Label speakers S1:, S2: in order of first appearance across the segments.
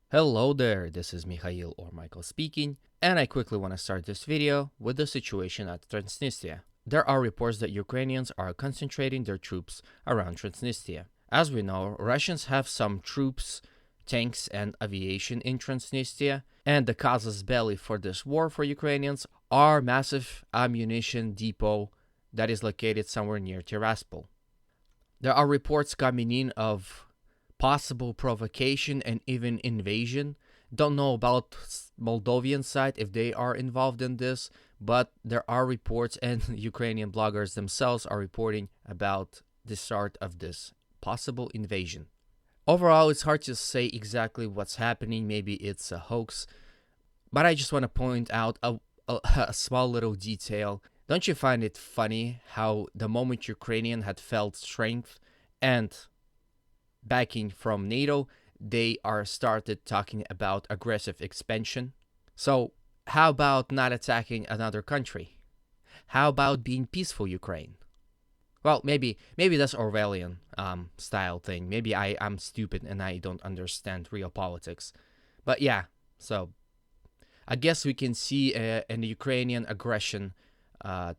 S1: Hello there, this is Mikhail or Michael speaking, and I quickly want to start this video with the situation at Transnistria. There are reports that Ukrainians are concentrating their troops around Transnistria. As we know, Russians have some troops, tanks, and aviation in Transnistria, and the casus belli for this war for Ukrainians are massive ammunition depot that is located somewhere near Tiraspol. There are reports coming in of possible provocation and even invasion. Don't know about Moldovan side if they are involved in this, but there are reports and Ukrainian bloggers themselves are reporting about the start of this possible invasion. Overall, it's hard to say exactly what's happening. Maybe it's a hoax, but I just want to point out a small little detail. Don't you find it funny how the moment Ukrainian had felt strength and backing from NATO, they are started talking about aggressive expansion? So how about not attacking another country? How about being peaceful Ukraine? Well, maybe that's Orwellian style thing. Maybe I'm stupid and I don't understand real politics. But yeah, so I guess we can see an Ukrainian aggression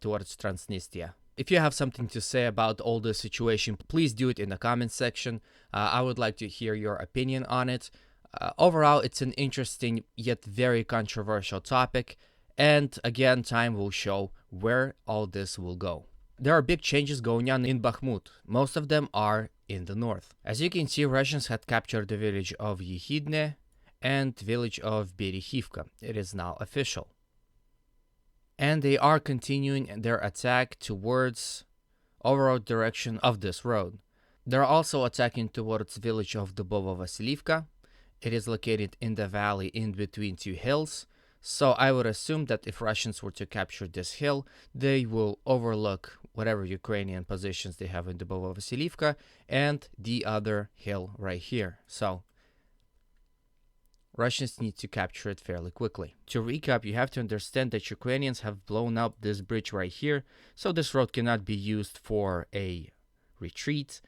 S1: towards Transnistria. If you have something to say about all this situation, please do it in the comments section. I would like to hear your opinion on it. Overall, it's an interesting yet very controversial topic. And again, time will show where all this will go. There are big changes going on in Bakhmut. Most of them are in the north. As you can see, Russians had captured the village of Yehidne and village of Berihivka. It is now official. And they are continuing their attack towards overall direction of this road. They're also attacking towards village of Dubova-Vasilivka. It is located in the valley in between two hills. So I would assume that if Russians were to capture this hill, they will overlook whatever Ukrainian positions they have in Dubova-Vasilivka and the other hill right here. So Russians need to capture it fairly quickly. To recap, you have to understand that Ukrainians have blown up this bridge right here, so this road cannot be used for a retreat.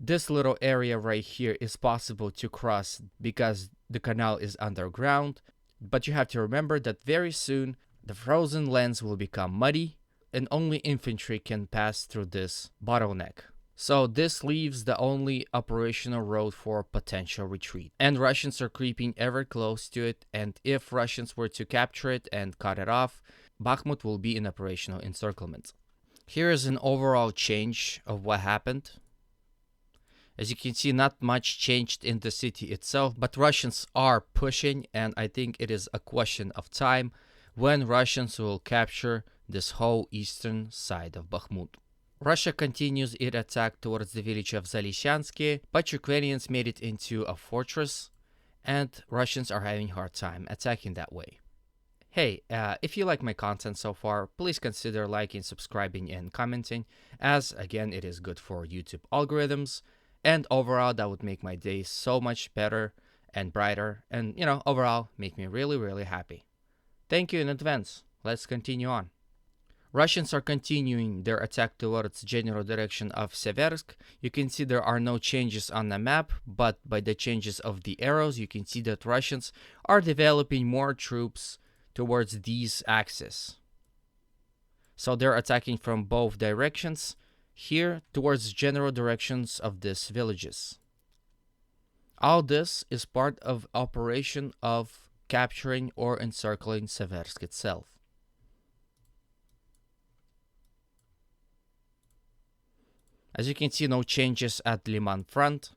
S1: This little area right here is possible to cross because the canal is underground, but you have to remember that very soon the frozen lands will become muddy and only infantry can pass through this bottleneck. So this leaves the only operational road for potential retreat. And Russians are creeping ever close to it, and if Russians were to capture it and cut it off, Bakhmut will be in operational encirclement. Here is an overall change of what happened. As you can see, not much changed in the city itself, but Russians are pushing, and I think it is a question of time when Russians will capture this whole eastern side of Bakhmut. Russia continues its attack towards the village of Zalisyansky, but Ukrainians made it into a fortress, and Russians are having a hard time attacking that way. Hey, if you like my content so far, please consider liking, subscribing, and commenting, as again, it is good for YouTube algorithms, and overall, that would make my day so much better and brighter, and overall, make me really, really happy. Thank you in advance. Let's continue on. Russians are continuing their attack towards general direction of Seversk. You can see there are no changes on the map, but by the changes of the arrows, you can see that Russians are developing more troops towards these axes. So they're attacking from both directions here towards general directions of these villages. All this is part of operation of capturing or encircling Seversk itself. As you can see, no changes at Liman front.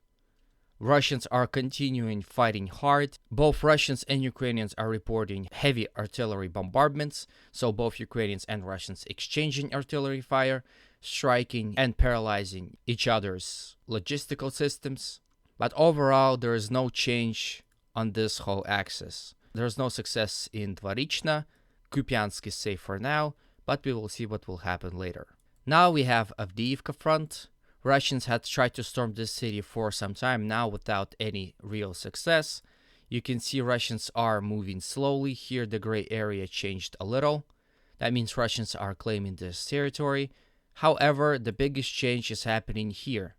S1: Russians are continuing fighting hard. Both Russians and Ukrainians are reporting heavy artillery bombardments, so both Ukrainians and Russians exchanging artillery fire, striking and paralyzing each other's logistical systems. But overall, there is no change on this whole axis. There is no success in Dvorichna. Kupiansk is safe for now, but we will see what will happen later. Now we have Avdiivka front. Russians had tried to storm this city for some time now without any real success. You can see Russians are moving slowly. Here the gray area changed a little. That means Russians are claiming this territory. However, the biggest change is happening here.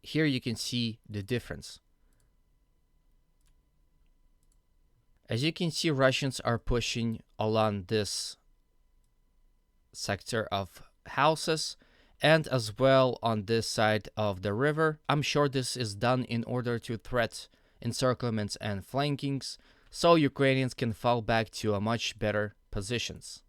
S1: Here you can see the difference. As you can see, Russians are pushing along this sector of houses and as well on this side of the river. I'm sure this is done in order to threat encirclements and flankings, so Ukrainians can fall back to a much better positions.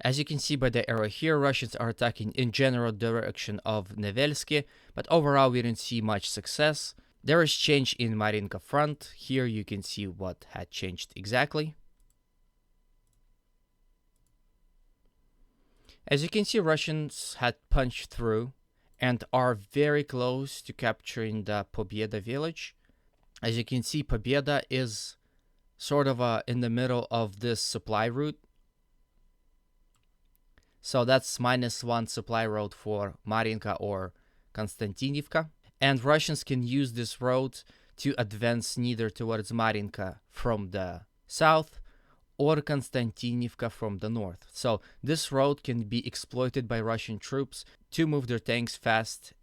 S1: As you can see by the arrow here, Russians are attacking in general direction of Nevelsky, but overall we didn't see much success. There is change in Marinka front. Here you can see what had changed exactly. As you can see, Russians had punched through and are very close to capturing the Pobieda village. As you can see, Pobieda is sort of in the middle of this supply route. So that's -1 supply road for Marinka or Konstantinivka. And Russians can use this road to advance neither towards Marinka from the south or Konstantinivka from the north. So this road can be exploited by Russian troops to move their tanks fast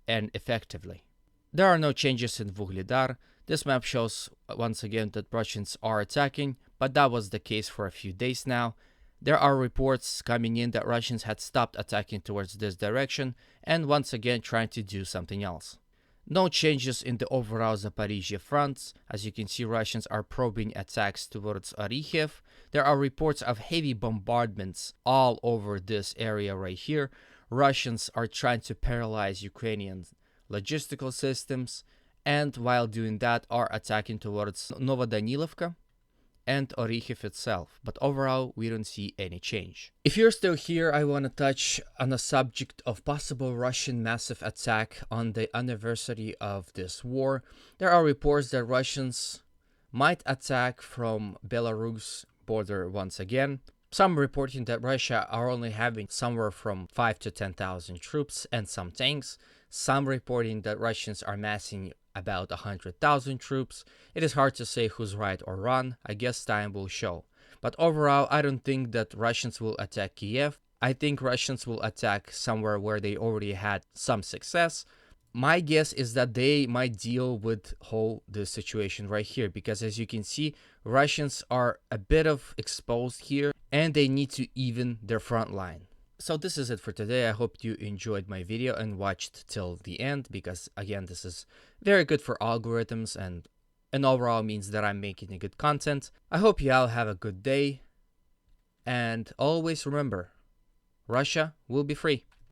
S1: and effectively. There are no changes in Vuhledar. This map shows once again that Russians are attacking, but that was the case for a few days now. There are reports coming in that Russians had stopped attacking towards this direction and once again trying to do something else. No changes in the overall Zaporizhzhia fronts. As you can see, Russians are probing attacks towards Orikhiv. There are reports of heavy bombardments all over this area right here. Russians are trying to paralyze Ukrainian logistical systems, and while doing that are attacking towards Novodanilivka and Orikhiv itself, but overall we don't see any change. If you're still here, I want to touch on the subject of possible Russian massive attack on the anniversary of this war. There are reports that Russians might attack from Belarus border once again. Some reporting that Russia are only having somewhere from 5 to 10,000 troops and some tanks. Some reporting that Russians are massing about 100,000 troops. It is hard to say who's right or wrong. I guess time will show. But overall, I don't think that Russians will attack Kiev. I think Russians will attack somewhere where they already had some success. My guess is that they might deal with this situation right here, because as you can see, Russians are a bit of exposed here and they need to even their front line. So this is it for today. I hope you enjoyed my video and watched till the end, because again, this is very good for algorithms and overall means that I'm making a good content. I hope you all have a good day, and always remember, Russia will be free.